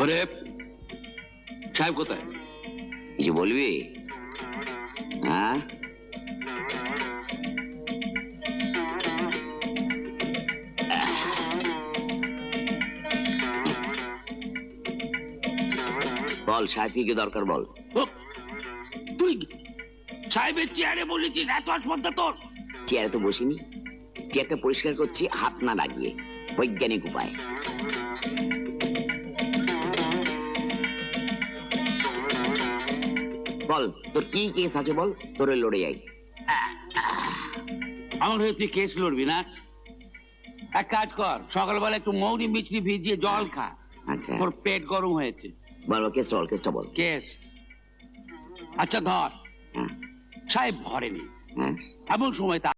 ওরে সাহেব কোথায়? কিছু বলবি? হ্যাঁ, বল সাহেব কি দরকার বল। তুই সাহেবের চেয়ারে বলেছিস, এত আসপদ্ধা তোর? চেয়ারে তো বসিনি, চেয়ারটা পরিষ্কার করছি হাত না লাগিয়ে, বৈজ্ঞানিক উপায়। বল তোর কি কেস আছে বল, তোরে লড়ে যাই। আমার হয়ে তুই কেস লড়বি না? এক কাজ কর, সকালবেলা একটু মৌরি মিছরি ভিজিয়ে জল খা। আচ্ছা তোর পেট গরম হয়েছে। বল কেসটা বল, কেসটা বল। কেস আচ্ছা ধর, হ্যাঁ সাহেব ঘরে নেই, হ্যাঁ এমন সময়